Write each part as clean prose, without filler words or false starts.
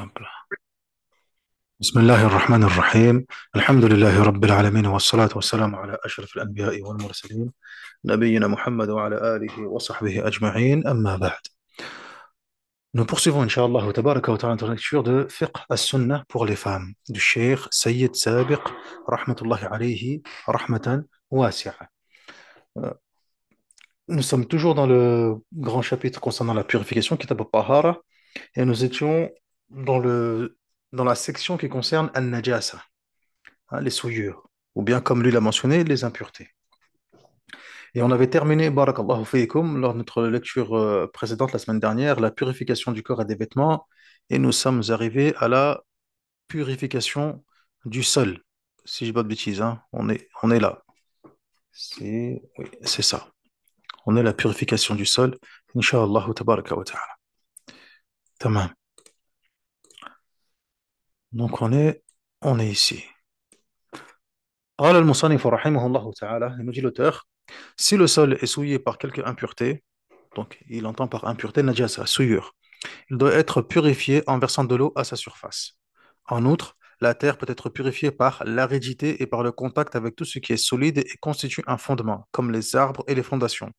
Hop là. Bismillahir Rahmanir Rahim. Alhamdulillahi Rabbil Alamin wa salatu wa salam ala ashraf al-anbiya'i wal mursalin. Nabiyyina Muhammad wa ala alihi wa sahbihi ajma'in. Amma ba'd. Nous poursuivons, Inch'Allah, tabaraka wa ta'ala, notre lecture de Fiqh as-Sunnah pour les femmes, du Cheikh Sayyid Sabiq, rahmatullahi alayhi, rahmatan wasi'a. Euh, Nous sommes toujours dans le grand chapitre concernant la purification, Kitab al-Tahara, et nous étions dans dans la section qui concerne al-Najasa, hein, les souillures, ou bien comme lui l'a mentionné, les impuretés. Et on avait terminé, barakallahu fiikum, lors de notre lecture précédente la semaine dernière, la purification du corps et des vêtements, et nous sommes arrivés à la purification du sol. Si je dis pas de bêtises, hein, on est là. Oui, c'est ça. On est la purification du sol, Inch'Allah, tabaraka wa ta'ala. Tamam. Donc on est ici. قال المصنف رحمه الله تعالى, il nous dit l'auteur, si le sol est souillé par quelque impureté, donc il entend par impureté najasa, souillure, il doit être purifié en versant de l'eau à sa surface. En outre, la terre peut être purifiée par l'aridité et par le contact avec tout ce qui est solide et constitue un fondement, comme les arbres et les fondations.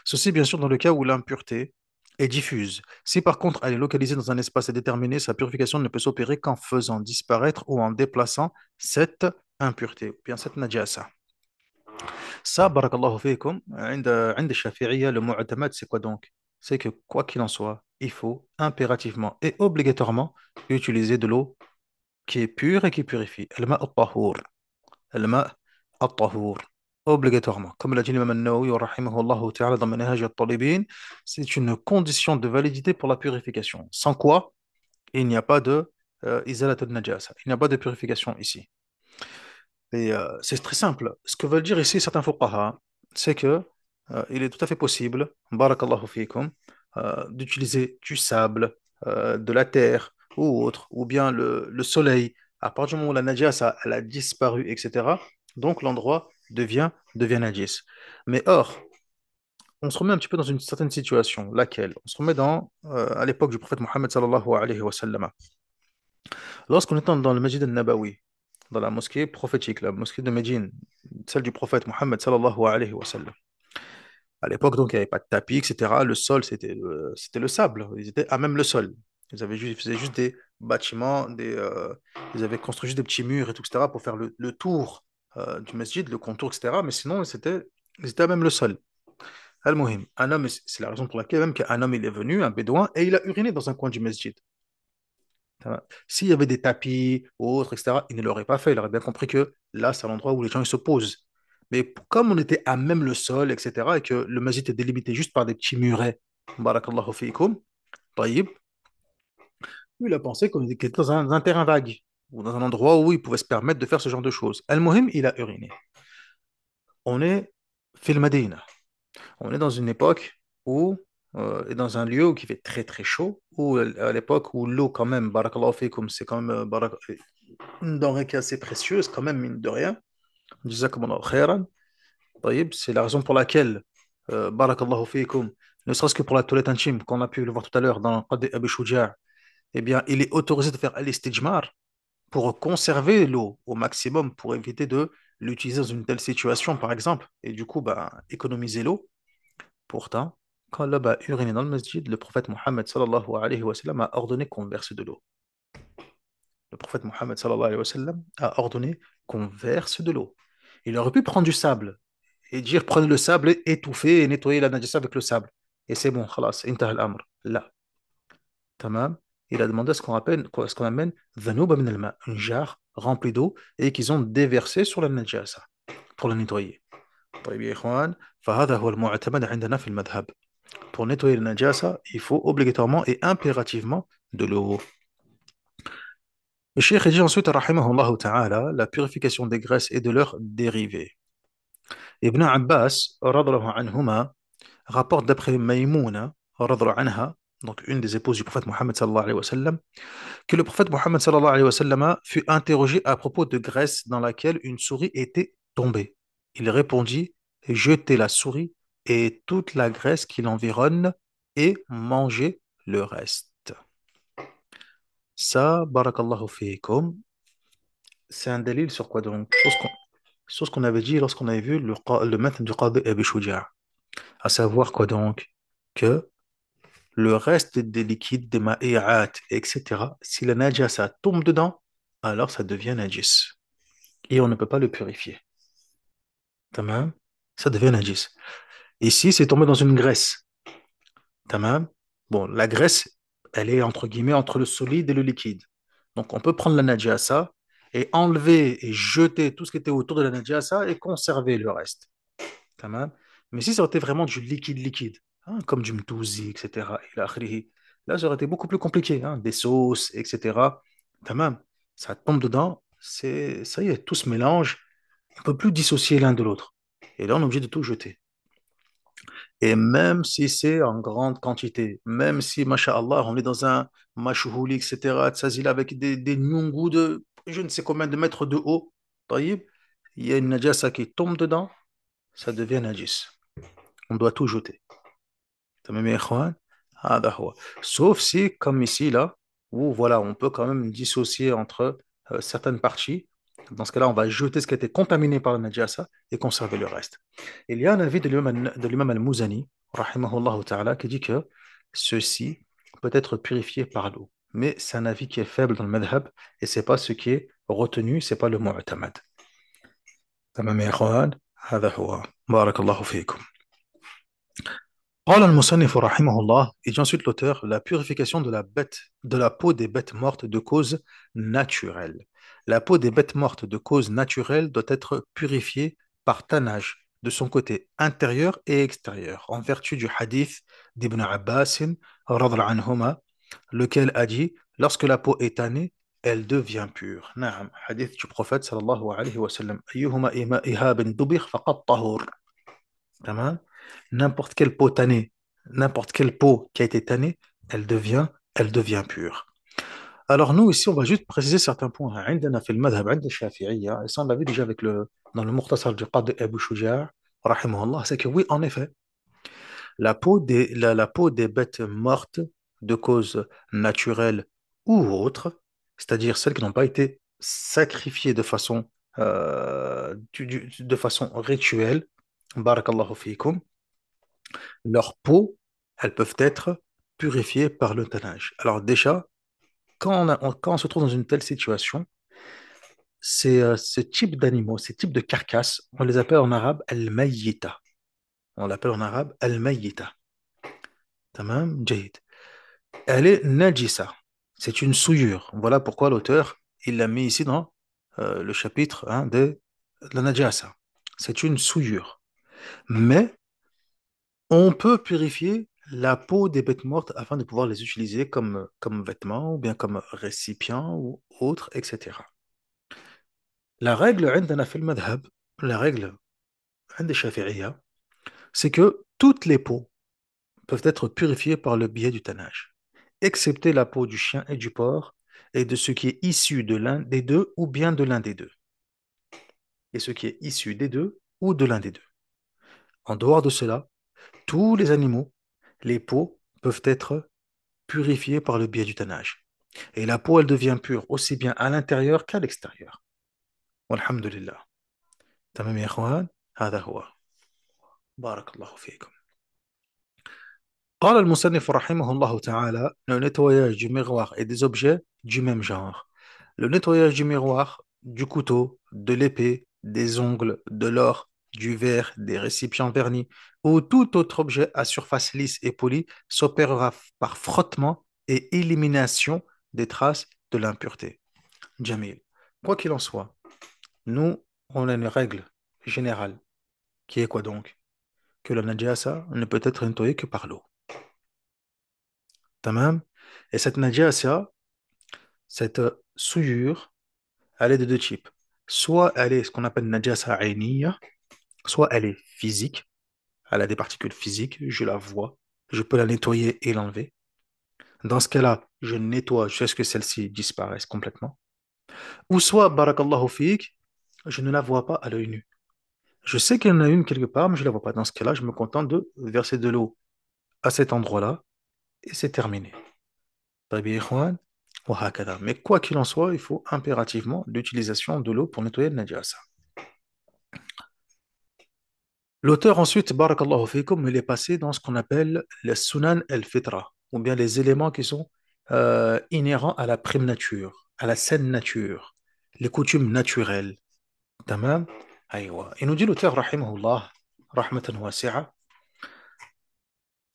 Ceci, bien sûr, dans le cas où l'impureté est diffuse. Si par contre elle est localisée dans un espace déterminé, sa purification ne peut s'opérer qu'en faisant disparaître ou en déplaçant cette impureté, ou bien cette najasa. Ça, barakallahu fikum, عند الشافعية, le mu'tamad, c'est quoi donc? C'est que quoi qu'il en soit, il faut impérativement et obligatoirement utiliser de l'eau qui est pure et qui purifie. Al-ma' al-tahour. Al-ma' al-tahour. Obligatoirement. Comme l'a dit l'imam al-Nawawi, rahimahullah ta'ala, dans Manhaj al-Talibin, c'est une condition de validité pour la purification. Sans quoi, il n'y a pas de izalat al-najasa. Il n'y a pas de purification ici. Et c'est très simple. Ce que veulent dire ici certains fuqaha, c'est que il est tout à fait possible, barakallahu fikum, d'utiliser du sable, de la terre ou autre, ou bien le soleil. À partir du moment où la najasa elle a disparu, etc., donc l'endroit devient najis. Mais or, on se remet un petit peu dans une certaine situation, laquelle? On se remet à l'époque du prophète Mohammed sallallahu alayhi wa sallam. Lorsqu'on était dans le Masjid al-Nabawi, dans la mosquée prophétique, la mosquée de Médine, celle du prophète Mohammed sallallahu alayhi wa sallam. À l'époque, donc, il n'y avait pas de tapis, etc. Le sol, c'était le sable. Ils étaient à même le sol. Ils faisaient juste des bâtiments, ils avaient construit juste des petits murs et tout, etc. pour faire le tour du masjid, le contour, etc. Mais sinon, ils étaient à même le sol. Al-Muhim, un homme, c'est la raison pour laquelle même qu'un homme, il est venu, un bédouin, et il a uriné dans un coin du masjid. S'il y avait des tapis ou autres, etc., il ne l'aurait pas fait. Il aurait bien compris que là, c'est l'endroit où les gens ils se posent. Mais comme on était à même le sol, etc., et que le masjid est délimité juste par des petits murets, barakallahu fiikum, taïb, lui, il a pensé qu'on était dans un terrain vague, ou dans un endroit où il pouvait se permettre de faire ce genre de choses. Al-Muhim, il a uriné. On est fil Madina. On est dans une époque où, et dans un lieu où il fait très très chaud, où à l'époque où l'eau, quand même, barakallahu fiikum, c'est quand même une denrée qui est assez précieuse, quand même, mine de rien. Jazakumullahu khairan. Taïb, c'est la raison pour laquelle, barakallahu fiikum, ne serait-ce que pour la toilette intime, qu'on a pu le voir tout à l'heure dans le Qadi Abi Shuja', eh bien, il est autorisé de faire al-istijmar pour conserver l'eau au maximum, pour éviter de l'utiliser dans une telle situation, par exemple, et du coup, bah, économiser l'eau. Pourtant, quand l'homme a uriné dans le masjid, le prophète Mohammed sallallahu alayhi wa sallam a ordonné qu'on verse de l'eau. Le prophète Mohammed sallallahu alayhi wa sallam a ordonné qu'on verse de l'eau. Il aurait pu prendre du sable et dire prenez le sable, étouffez et nettoyez la najasa avec le sable. Et c'est bon, khalas, intah al-amr. Là, tamam. Il a demandé ce qu'on amène dhanuba min al-ma, une jarre remplie d'eau et qu'ils ont déversé sur la najasa pour la nettoyer. طيب يا إخوان فهذا هو المعتمد عندنا في المذهب. Pour nettoyer la najasa, il faut obligatoirement et impérativement de l'eau. Le cheikh dit ensuite, rahimahullah ta'ala, la purification des graisses et de leurs dérivés. Ibn Abbas, radallahu anhuma, rapporte d'après Maïmouna, radallahu anha, donc une des épouses du prophète Mohammed sallallahu alayhi wa sallam, que le prophète Mohammed sallallahu alayhi wa sallam fut interrogé à propos de graisse dans laquelle une souris était tombée. Il répondit, jetez la souris et toute la graisse qui l'environne et mangez le reste. Ça, barakallahu fiikum, c'est un délit sur quoi donc? Sur ce qu'on avait dit lorsqu'on avait vu le maître du Qadi Abi Shuja', à savoir quoi donc? Que le reste des liquides, des ma'i'at, etc., si la najasa tombe dedans, alors ça devient najis. Et on ne peut pas le purifier. Tamam? Ça devient najis. Ici, c'est tombé dans une graisse. Tamam? Bon, la graisse, elle est entre guillemets entre le solide et le liquide. Donc, on peut prendre la najasa et enlever et jeter tout ce qui était autour de la najasa et conserver le reste. Tamam. Mais si ça aurait été vraiment du liquide, hein, comme du mtouzi, etc., ila akhrihi, là, ça aurait été beaucoup plus compliqué, hein, des sauces, etc. Tamam. Ça tombe dedans, ça y est, tout se mélange, on ne peut plus dissocier l'un de l'autre. Et là, on est obligé de tout jeter. Et même si c'est en grande quantité, même si, masha'Allah, on est dans un mashhouli, etc., tsazila, avec des nyungu de je ne sais combien de mètres de haut, taïb, il y a une najasa qui tombe dedans, ça devient najis. On doit tout jeter. تمام يا إخوان؟ هذا هو. Sauf si, comme ici, là, où voilà, on peut quand même dissocier entre certaines parties. Dans ce cas-là, on va jeter ce qui a été contaminé par la najasa et conserver le reste. Il y a un avis de l'imam al-Muzani, rahimahullah ta'ala, qui dit que ceci peut être purifié par l'eau. Mais c'est un avis qui est faible dans le madhab et c'est pas ce qui est retenu, c'est pas le mu'tamad. تمام يا إخوان؟ هذا هو. بارك الله فيكم. قال المصنف رحمه الله, et dit ensuite l'auteur, la purification de la peau des bêtes mortes de cause naturelle. La peau des bêtes mortes de cause naturelle doit être purifiée par tannage de son côté intérieur et extérieur, en vertu du hadith d'Ibn Abbas, radhiyallahu anhuma, lequel a dit, lorsque la peau est tannée, elle devient pure. Naam, hadith du prophète sallallahu alayhi wa sallam. Ayyuhuma ihabin dubikh faqad tahur. Tamam. N'importe quelle peau tannée, n'importe quelle peau qui a été tannée, elle devient pure. Alors nous, ici, on va juste préciser certains points. عندنا في المذهب عند الشافعية, et ça on l'a vu déjà avec dans le Mukhtasar du Qadi Abu Shuja', rahimahullah, c'est que oui, en effet, la peau des bêtes mortes de cause naturelle ou autre, c'est-à-dire celles qui n'ont pas été sacrifiées de façon rituelle, barakallahu fikum, leurs peaux, elles peuvent être purifiées par le tannage. Alors déjà, quand on se trouve dans une telle situation, ce type d'animaux, ces types de carcasses, on les appelle en arabe al-mayyita. On l'appelle en arabe al-mayyita. Tamam, jayid. Elle est najisa. C'est une souillure. Voilà pourquoi l'auteur, il l'a mis ici dans le chapitre, hein, de la najasa. C'est une souillure. Mais on peut purifier la peau des bêtes mortes afin de pouvoir les utiliser comme vêtements ou bien comme récipients ou autres, etc. La règle عندنا في المذهب, la règle عند الشافعية, c'est que toutes les peaux peuvent être purifiées par le biais du tannage, excepté la peau du chien et du porc et de ce qui est issu de l'un des deux ou bien de l'un des deux. Et ce qui est issu des deux ou de l'un des deux. En dehors de cela, tous les animaux, les peaux peuvent être purifiées par le biais du tannage. Et la peau, elle devient pure aussi bien à l'intérieur qu'à l'extérieur. Walhamdulillah. Tamam ya ikhwan, hada huwa. Barakallahu fiikum. قال المصنف رحمه الله تعالى, le nettoyage du miroir et des objets du même genre. Le nettoyage du miroir, du couteau, de l'épée, des ongles, de l'or, du verre, des récipients vernis ou tout autre objet à surface lisse et polie s'opérera par frottement et élimination des traces de l'impureté. Jamil. Quoi qu'il en soit, nous, on a une règle générale qui est quoi donc? Que la najasa ne peut être nettoyée que par l'eau. Tamam. Et cette najasa, cette souillure, elle est de deux types. Soit elle est ce qu'on appelle najasa ainiya, soit elle est physique, elle a des particules physiques, je la vois, je peux la nettoyer et l'enlever. Dans ce cas-là, je nettoie jusqu'à ce que celle-ci disparaisse complètement. Ou soit, barakallahu fiik, je ne la vois pas à l'œil nu. Je sais qu'il y en a une quelque part, mais je ne la vois pas. Dans ce cas-là, je me contente de verser de l'eau à cet endroit-là et c'est terminé. Très bien, ikhwan. وهكذا. Mais quoi qu'il en soit, il faut impérativement l'utilisation de l'eau pour nettoyer le najasa. L'auteur ensuite, barakallahu fikum, il est passé dans ce qu'on appelle les sunan al-fitra, ou bien les éléments qui sont inhérents à la prime nature, à la saine nature, les coutumes naturelles. Tamam? Aïwa. Il nous dit l'auteur, rahimahullah, rahmatan wasi'a,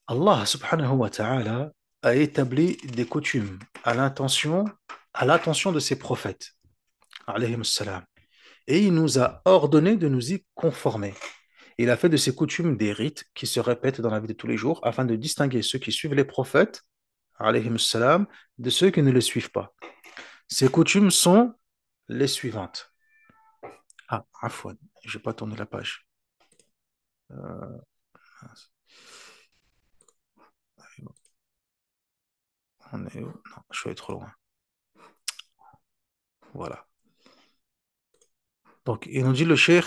Allah subhanahu wa ta'ala a établi des coutumes à l'intention de ses prophètes, alayhim salam. Et il nous a ordonné de nous y conformer. Il a fait de ces coutumes des rites qui se répètent dans la vie de tous les jours afin de distinguer ceux qui suivent les prophètes, alayhim salam, de ceux qui ne les suivent pas. Ces coutumes sont les suivantes. Ah, afwan, je n'ai pas tourné la page. Euh, on est où? Non, je suis allé trop loin. Voilà. Donc, il nous dit le cheikh,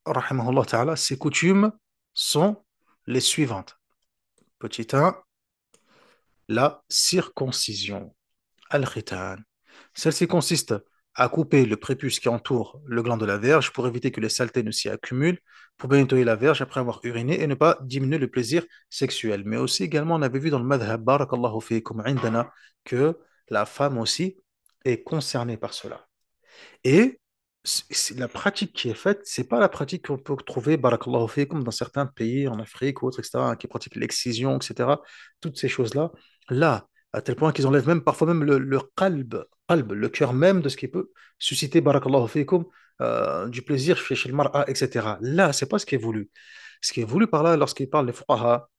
rahimahullah ta'ala, ces coutumes sont les suivantes. Petit 1, la circoncision. Al-khitan. Celle-ci consiste à couper le prépuce qui entoure le gland de la verge pour éviter que les saletés ne s'y accumulent, pour bien nettoyer la verge après avoir uriné et ne pas diminuer le plaisir sexuel. Mais aussi, également, on avait vu dans le madhab, barakallahu fiikum indana, que la femme aussi est concernée par cela. Et la pratique qui est faite, c'est pas la pratique qu'on peut trouver, barakallahu fikum, dans certains pays en Afrique ou autres, etc., qui pratiquent l'excision, etc. Toutes ces choses-là, là, à tel point qu'ils enlèvent même parfois même le qalb, le cœur même de ce qui peut susciter, barakallahu fikum, du plaisir chez le mar'a, etc. Là, c'est pas ce qui est voulu. Ce qui est voulu par là, lorsqu'ils parlent les fuqaha,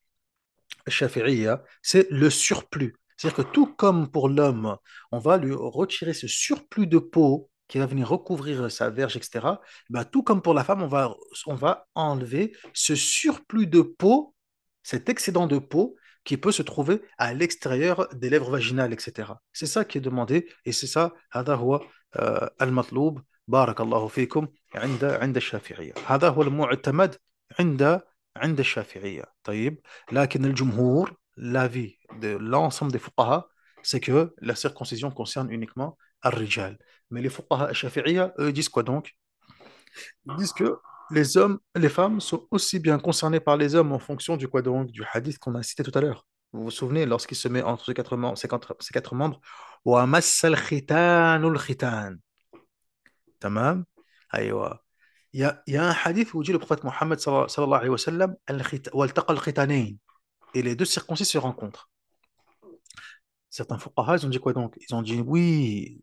Shafi'iyya, c'est le surplus. C'est-à-dire que tout comme pour l'homme, on va lui retirer ce surplus de peau qui va venir recouvrir sa verge, etc. Ben, tout comme pour la femme, on va enlever ce surplus de peau, cet excédent de peau qui peut se trouver à l'extérieur des lèvres vaginales, etc. C'est ça qui est demandé et c'est ça, هذا هو المطلوب بارك الله فيكم عند الشافعية. هذا هو المعتمد عند الشافعية. طيب. لكن الجمهور, l'avis de l'ensemble des fuqaha, c'est que la circoncision concerne uniquement الرجال. Mais les fuqaha shafi'iyya, eux, disent quoi donc? Ils disent que les hommes, les femmes sont aussi bien concernés par les hommes en fonction du quoi donc, du hadith qu'on a cité tout à l'heure. Vous vous souvenez, lorsqu'il se met entre ces quatre membres, وَمَسَّ الْخِتَانُ الْخِتَانِ. Tamam? Aïwa. Il y a un hadith où dit le prophète Mohammed sallallahu alayhi wa sallam, وَالْتَقَى الْخِتَانَيْنِ. Et les deux circoncis se rencontrent. Certains fuqaha, ils ont dit quoi donc? Ils ont dit oui,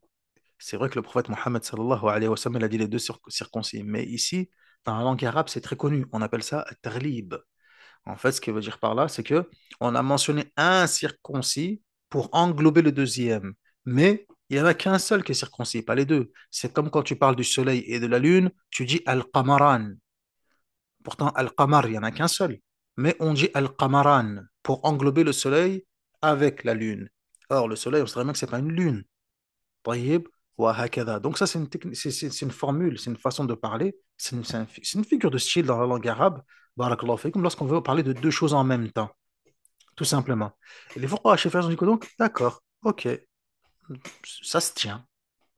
c'est vrai que le prophète Mohammed sallallahu alayhi wa sallam, il a dit les deux circoncis. Mais ici, dans la langue arabe, c'est très connu. On appelle ça tarlib. En fait, ce qu'il veut dire par là, c'est que on a mentionné un circoncis pour englober le deuxième. Mais il n'y en a qu'un seul qui est circoncis, pas les deux. C'est comme quand tu parles du soleil et de la lune, tu dis al-qamaran. Pourtant, al-qamar, il n'y en a qu'un seul. Mais on dit al-qamaran pour englober le soleil avec la lune. Or, le soleil, on sait bien que ce n'est pas une lune. طيب وهكذا. Donc ça, c'est une, c'est une formule, c'est une façon de parler, c'est une figure de style dans la langue arabe, barakallahu fikum, lorsqu'on veut parler de deux choses en même temps, tout simplement. Et les fuqaha chez ont dit que donc, d'accord, ok, ça se tient,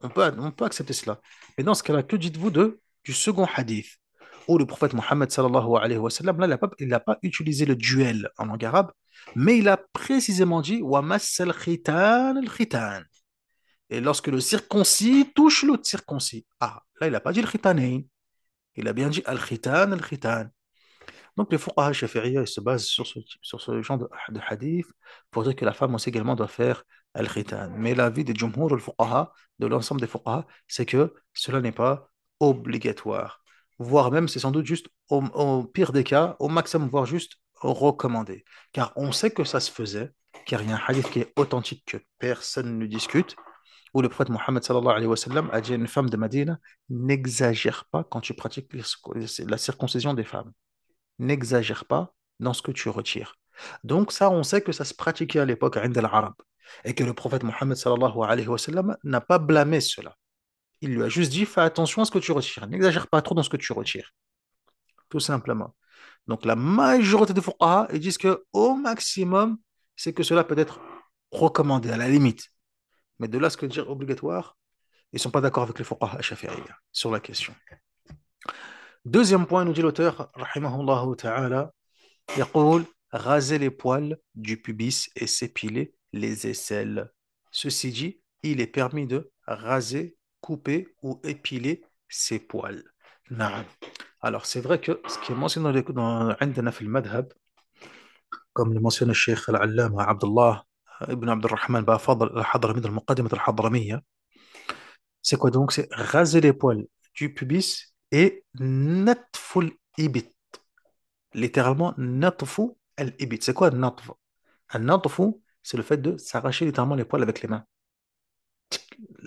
on peut accepter cela. Mais dans ce cas-là, que dites-vous du second hadith, où le prophète Mohammed sallallahu alayhi wa sallam, là, il n'a pas utilisé le duel en langue arabe, mais il a précisément dit wa massal khitan al-khitan. Et lorsque le circoncis touche l'autre circoncis. Ah, là, il n'a pas dit le khitanayn. Il a bien dit al-khitan, al-khitan. Donc, les fuqaha shafi'iyya, ils se basent sur ce genre de hadith pour dire que la femme aussi également doit faire al-khitan. Mais l'avis des jumhur, al-fuqaha, de l'ensemble des fuqaha, c'est que cela n'est pas obligatoire. Voire même, c'est sans doute juste, au pire des cas, au maximum, voire juste recommandé. Car on sait que ça se faisait, car il y a un hadith qui est authentique que personne ne discute, où le prophète Mohammed sallallahu alayhi wa sallam a dit à une femme de Madina, n'exagère pas quand tu pratiques la circoncision des femmes. N'exagère pas dans ce que tu retires. Donc ça, on sait que ça se pratiquait à l'époque عند العرب et que le prophète Mohammed sallallahu alayhi wa sallam n'a pas blâmé cela. Il lui a juste dit, fais attention à ce que tu retires. N'exagère pas trop dans ce que tu retires. Tout simplement. Donc la majorité des fuqaha, ils disent que au maximum, c'est que cela peut être recommandé à la limite. Mais de là, ce que dire obligatoire, ils ne sont pas d'accord avec les fuqaha shafi'iyya sur la question. Deuxième point, nous dit l'auteur, rahimahullah ta'ala, يقول raser les poils du pubis et s'épiler les aisselles. Ceci dit, il est permis de raser, couper ou épiler ses poils. Naam. Alors, c'est vrai que ce qui est mentionné عندنا في المذهب, comme le mentionne le Cheikh Al-Allama Abdullah ibn Abdurrahman Bafadl al-Hadrami dans le Muqaddimat al-Hadramiyya, c'est quoi donc? C'est raser les poils du pubis et natful ibit. Littéralement, natfu al-ibit. C'est quoi natf? Un natfu, c'est le fait de s'arracher littéralement les poils avec les mains,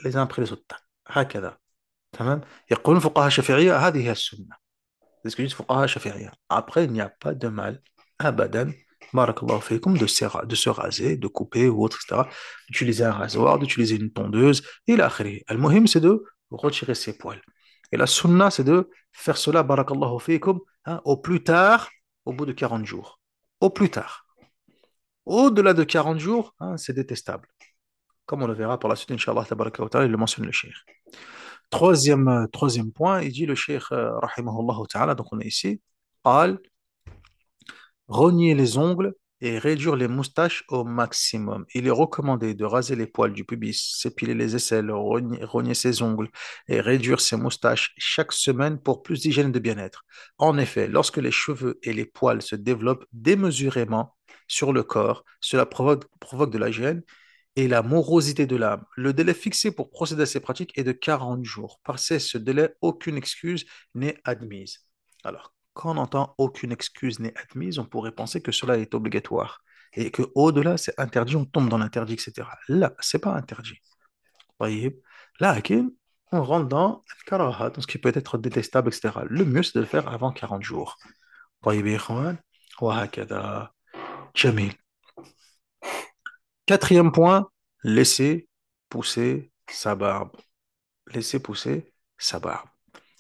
les uns après les autres. هكذا. تمام. يقولون فقهاء الشافعية هذه هي السنة. C'est ce que disent فقهاء الشافعية. Après, il n'y a pas de mal, abadan, barakallahu fikum, de se raser, de couper ou autre, etc. D'utiliser un rasoir, d'utiliser une tondeuse, et l'akhiri. Le muhim, c'est de retirer ses poils. Et la sunna, c'est de faire cela, barakallahu fikum, hein, au plus tard, au bout de 40 jours. Au plus tard. Au-delà de 40 jours, hein, c'est détestable. Comme on le verra par la suite, Inch'Allah, tabaraka wa ta'ala, il le mentionne le cheikh. Troisième point, il dit le cheikh, rahimahullah ta'ala, donc on est ici, قال rogner les ongles et réduire les moustaches au maximum. Il est recommandé de raser les poils du pubis, s'épiler les aisselles, rogner ses ongles et réduire ses moustaches chaque semaine pour plus d'hygiène et de bien-être. En effet, lorsque les cheveux et les poils se développent démesurément sur le corps, cela provoque de la gêne et la morosité de l'âme. Le délai fixé pour procéder à ces pratiques est de 40 jours. Passé ce délai, aucune excuse n'est admise. Alors, quand on entend aucune excuse n'est admise, on pourrait penser que cela est obligatoire et que au-delà, c'est interdit, on tombe dans l'interdit, etc. Là, c'est pas interdit. طيب. Là, on rentre dans le karaha, dans ce qui peut être détestable, etc. Le mieux, c'est de le faire avant 40 jours. طيب يا إخوان. وهكذا. جميل. Quatrième point, laisser pousser sa barbe. Laisser pousser sa barbe.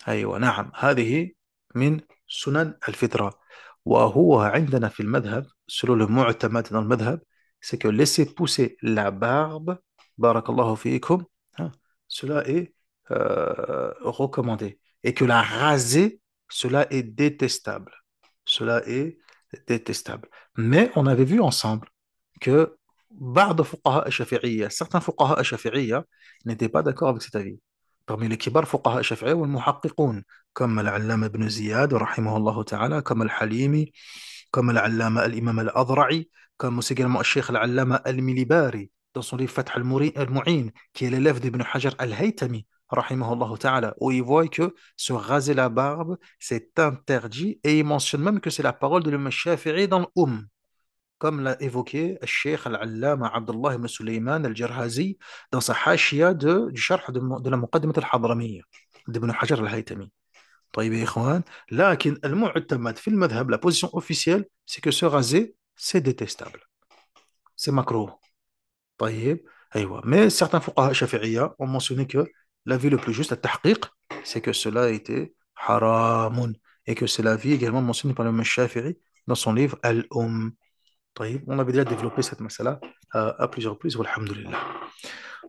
أيوة نعم هذه من سنن الفطرة وهو عندنا في المذهب selon le mu'tamad dans le madhab c'est que laisser pousser la barbe بارك الله فيكم hein, cela est recommandé et que la raser cela est détestable cela est détestable mais on avait vu ensemble que بعض فقهاء الشافعية certains فقهاء الشافعية n'étaient pas d'accord avec cet avis parmi les كبار فقهاء الشافعية والمحققون comme العلامة ابن زياد رحمه الله تعالى comme الحليمي comme العلامة الإمام الأضرعي comme aussi également الشيخ العلامة المليباري dans son livre Fath al-Mu'in qui est l'élève d'Ibn Hajar al-Haytami رحمه الله تعالى où il voit que se raser la barbe c'est interdit et il mentionne même que c'est la parole de l'imam Shafi'i dans le comme l'a évoqué le Cheikh Al-Allama Abdullah ibn Suleyman Al-Jarhazi dans sa hashia du sharh de la Muqaddimat Al-Hadramiyya d'Ibn Hajar Al-Haytami. طيب يا إخوان لكن المعتمد في المذهب la position officielle c'est que se raser c'est détestable c'est makruh طيب أيوة mais certains fuqaha shafi'iyya ont mentionné que l'avis le plus juste le tahqiq c'est que cela était haramun et que c'est l'avis également mentionné par le Imam Shafi'i dans son livre طيب on avait déjà développé cette masala à plusieurs reprises walhamdulillah.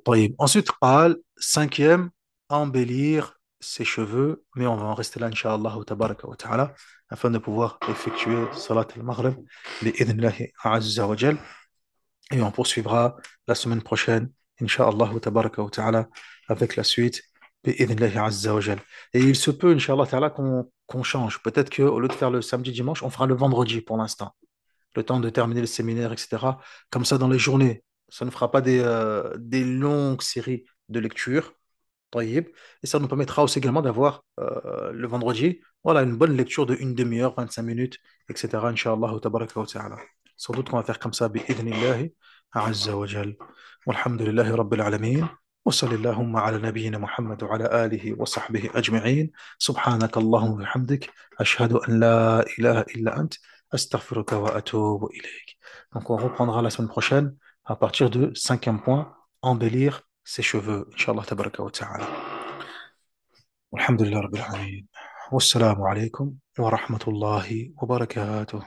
طيب ensuite قال cinquième embellir ses cheveux mais on va en rester là incha'Allah tabaraka wa ta'ala afin de pouvoir effectuer salat al-maghrib bi'idhnillahi azza wa jal et on poursuivra la semaine prochaine incha'Allah tabaraka wa ta'ala avec la suite bi'idhnillahi azza wa jal et il se peut incha'Allah ta'ala qu'on change peut-être qu'au lieu de faire le samedi dimanche on fera le vendredi pour l'instant le temps de terminer le séminaire, etc. Comme ça, dans les journées, ça ne fera pas des longues séries de lecture. طيب. Et ça nous permettra aussi également d'avoir le vendredi, voilà, une bonne lecture de une demi-heure, 25 minutes, etc. Inch'Allah, tabaraka wa ta'ala. Sans doute qu'on va faire comme ça, bi'idhnillahi, azza wa jal. Walhamdulillahi rabbil alamin. وصل اللهم على نبينا محمد وعلى آله وصحبه أجمعين سبحانك اللهم وبحمدك أشهد أن لا إله إلا أنت أستغفرك وأتوب إليك. Donc on reprendra la semaine prochaine à partir de cinquième point, embellir ses cheveux. Inch'Allah tabaraka wa ta'ala. Walhamdulillah rabbil alamin. Wassalamu alaikum wa rahmatullahi wa barakatuh.